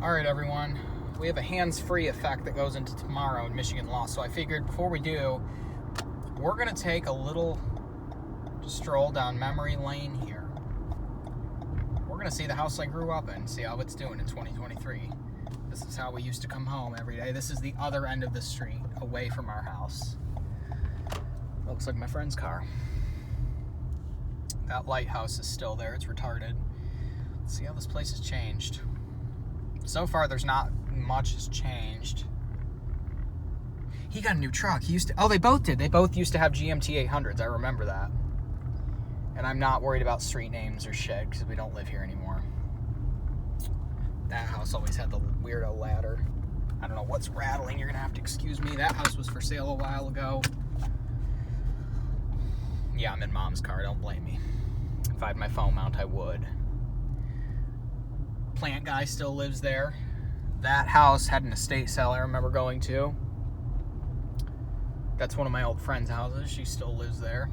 All right, everyone. We have a hands-free effect that goes into tomorrow in Michigan law. So I figured before we do, we're going to take a little stroll down memory lane here. We're going to see the house I grew up in, see how it's doing in 2023. This is how we used to come home every day. This is the other end of the street, away from our house. Looks like my friend's car. That lighthouse is still there. It's retarded. Let's see how this place has changed. So far, there's not much has changed. He got a new truck. He used to. Oh, they both did. They both used to have GMT 800s. I remember that. And I'm not worried about street names or shit because we don't live here anymore. That house always had the weirdo ladder. I don't know what's rattling. You're gonna have to excuse me. That house was for sale a while ago. Yeah, I'm in Mom's car. Don't blame me. If I had my phone mount, I would. Plant guy still lives there. That house had an estate sale I remember going to. That's one of my old friend's houses. She still lives there.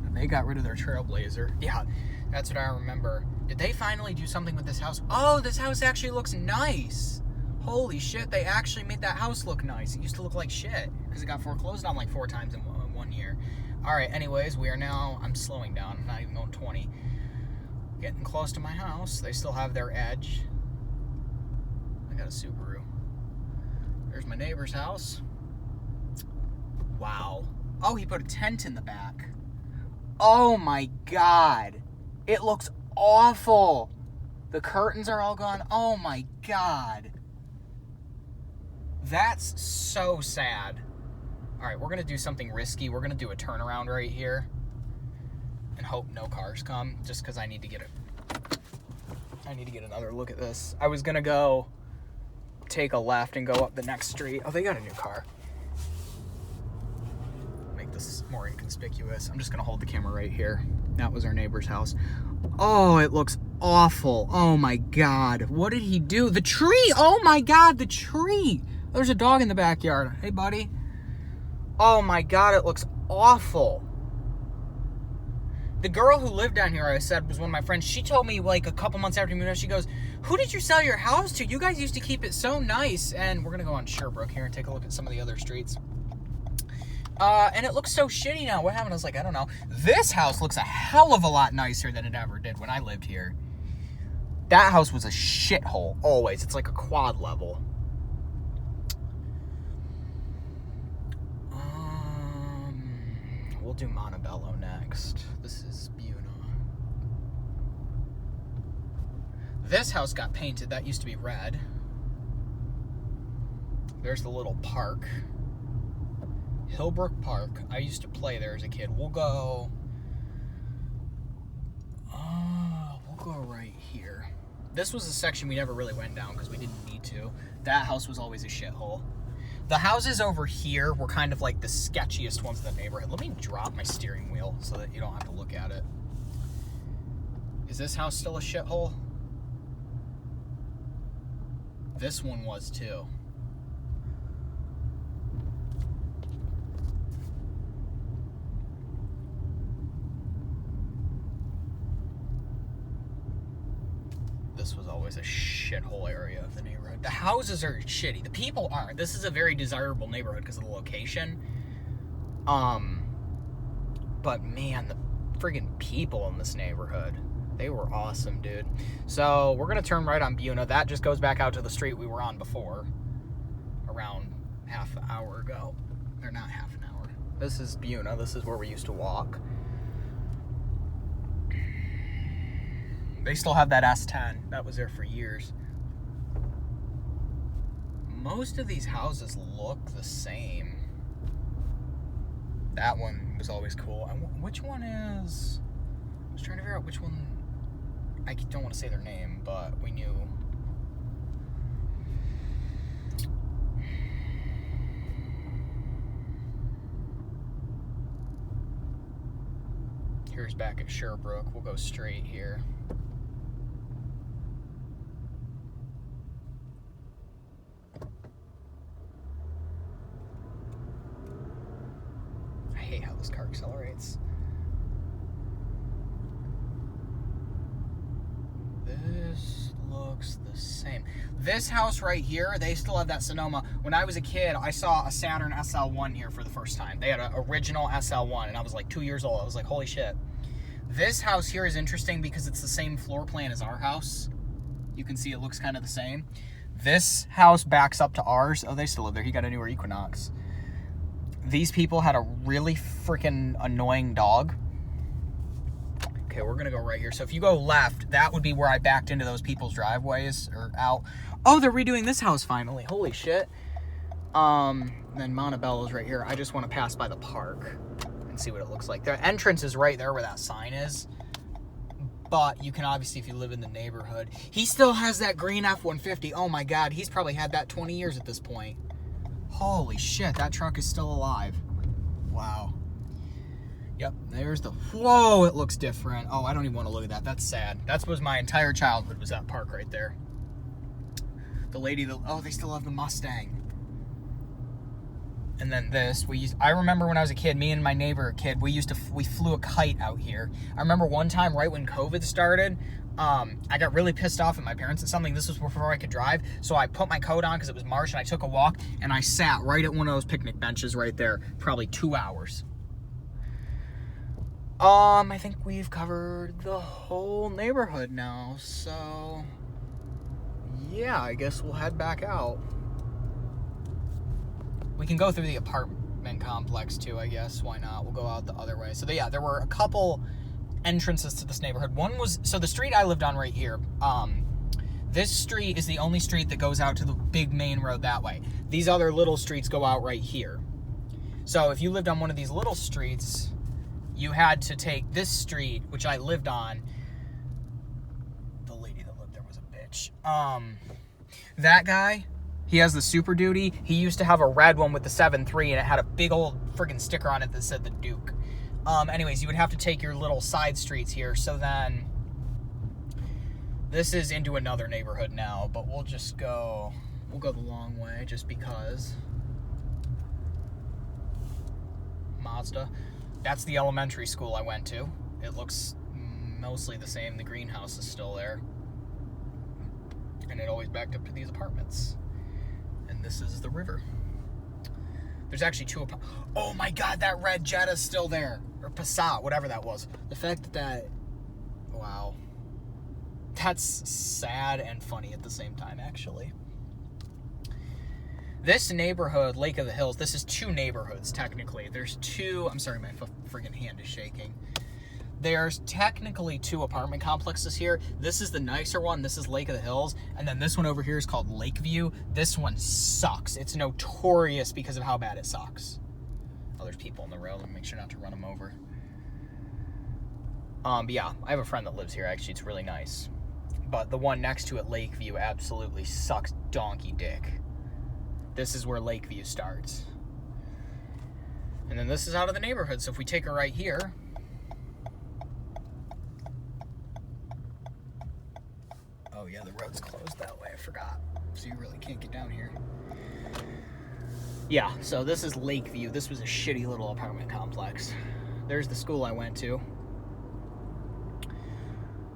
And they got rid of their Trailblazer. Yeah, that's what I remember. Did they finally do something with this house? Oh, this house actually looks nice. Holy shit, they actually made that house look nice. It used to look like shit because it got foreclosed on like 4 times in 1 year. Alright, anyways, we are now, I'm slowing down, I'm not even going 20. Getting close to my house. They still have their edge. I got a Subaru. There's my neighbor's house. Wow. Oh, he put a tent in the back. Oh my god. It looks awful. The curtains are all gone. Oh my god. That's so sad. Alright, we're going to do something risky. We're going to do a turnaround right here. And hope no cars come. Just because I need to get another look at this. I was going to go take a left and go up the next street. Oh, they got a new car. Make this more inconspicuous. I'm just going to hold the camera right here. That was our neighbor's house. Oh, it looks awful. Oh my god. What did he do? The tree! Oh my god, the tree! There's a dog in the backyard. Hey, buddy. Oh my god, it looks awful. The girl who lived down here, I said, was one of my friends. She told me like a couple months after we moved out, she goes, who did you sell your house to? You guys used to keep it so nice. And we're going to go on Sherbrooke here and take a look at some of the other streets. And it looks so shitty now. What happened? I was like, I don't know. This house looks a hell of a lot nicer than it ever did when I lived here. That house was a shithole, always. It's like a quad level. We'll do Montebello next. This is Buna. This house got painted. That used to be red. There's the little park. Hillbrook Park. I used to play there as a kid. We'll go right here. This was a section we never really went down because we didn't need to. That house was always a shithole. The houses over here were kind of like the sketchiest ones in the neighborhood. Let me drop my steering wheel so that you don't have to look at it. Is this house still a shithole? This one was too. This was always a shithole area of the neighborhood. The houses are shitty. The people aren't. This is a very desirable neighborhood because of the location. But man, the friggin' people in this neighborhood, they were awesome, dude. So we're gonna turn right on Buna. That just goes back out to the street we were on before, around half an hour ago. Or not half an hour. This is Buna. This is where we used to walk. They still have that S10. That was there for years. Most of these houses look the same. That one was always cool. Which one is... I was trying to figure out which one... I don't want to say their name, but we knew. Here's back at Sherbrooke. We'll go straight here. I hate how this car accelerates. looks the same. This house right here, they still have that Sonoma. When I was a kid, I saw a Saturn SL1 here for the first time. They had an original SL1, and I was like 2 years old. I was like, holy shit. This house here is interesting because it's the same floor plan as our house. You can see it looks kind of the same. This house backs up to ours. Oh, they still live there. He got a newer Equinox. These people had a really freaking annoying dog. Okay, we're gonna go right here. So if you go left, that would be where I backed into those people's driveways or out. Oh, they're redoing this house finally. Holy shit. Then Montebello's right here. I just want to pass by the park and see what it looks like. The entrance is right there where that sign is. But you can obviously, if you live in the neighborhood. He still has that green F-150. Oh my God, he's probably had that 20 years at this point. Holy shit, that truck is still alive. Wow. Yep, there's the, whoa, it looks different. Oh, I don't even want to look at that. That's sad. That was my entire childhood, was that park right there. The lady that, oh, they still have the Mustang. And then this, I remember when I was a kid, me and my neighbor kid, we flew a kite out here. I remember one time right when COVID started, I got really pissed off at my parents and something. This was before I could drive. So I put my coat on because it was March and I took a walk and I sat right at one of those picnic benches right there, probably 2 hours. I think we've covered the whole neighborhood now. So yeah, I guess we'll head back out. We can go through the apartment complex too, I guess. Why not? We'll go out the other way. So yeah, there were a couple entrances to this neighborhood. One was, so the street I lived on right here, this street is the only street that goes out to the big main road that way. These other little streets go out right here. So if you lived on one of these little streets, you had to take this street, which I lived on. The lady that lived there was a bitch. That guy, he has the Super Duty. He used to have a red one with the 7.3 and it had a big old friggin' sticker on it that said the Duke. Anyways, you would have to take your little side streets here. So then this is into another neighborhood now, but we'll go the long way just because. Mazda. That's the elementary school I went to. It looks mostly the same. The greenhouse is still there. And it always backed up to these apartments. And this is the river. There's actually two apartments. Oh my God, that red Jetta's still there. Or Passat, whatever that was. The fact that, wow. That's sad and funny at the same time, actually. This neighborhood, Lake of the Hills, this is two neighborhoods, technically. There's two, I'm sorry, my friggin' hand is shaking. There's technically two apartment complexes here. This is the nicer one, this is Lake of the Hills, and then this one over here is called Lakeview. This one sucks. It's notorious because of how bad it sucks. Oh, there's people on the road. Let me make sure not to run them over. But yeah, I have a friend that lives here, actually. It's really nice. But the one next to it, Lakeview, absolutely sucks donkey dick. This is where Lakeview starts. And then this is out of the neighborhood. So if we take a right here. Oh yeah, the road's closed that way. I forgot. So you really can't get down here. Yeah, so this is Lakeview. This was a shitty little apartment complex. There's the school I went to.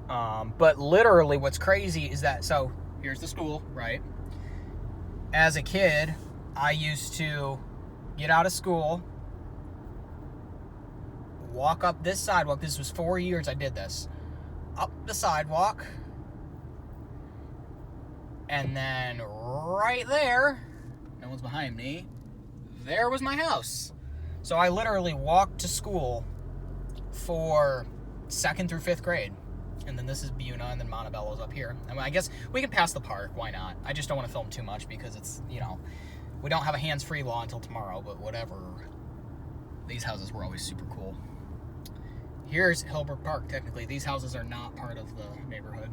But literally what's crazy is that, so here's the school, right? As a kid, I used to get out of school, walk up this sidewalk. This was 4 years I did this. Up the sidewalk. And then right there, no one's behind me, there was my house. So I literally walked to school for 2nd through 5th grade. And then this is Buna, and then Montebello's up here. I mean, I guess we can pass the park. Why not? I just don't want to film too much because it's, you know, we don't have a hands-free law until tomorrow, but whatever. These houses were always super cool. Here's Hilbert Park, technically. These houses are not part of the neighborhood.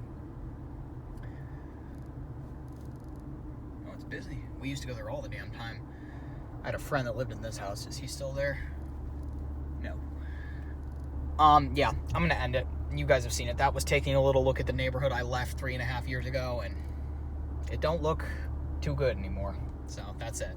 Oh, it's busy. We used to go there all the damn time. I had a friend that lived in this house. Is he still there? No. Yeah, I'm going to end it. You guys have seen it. That was taking a little look at the neighborhood I left 3.5 years ago, and it don't look too good anymore. So that's it.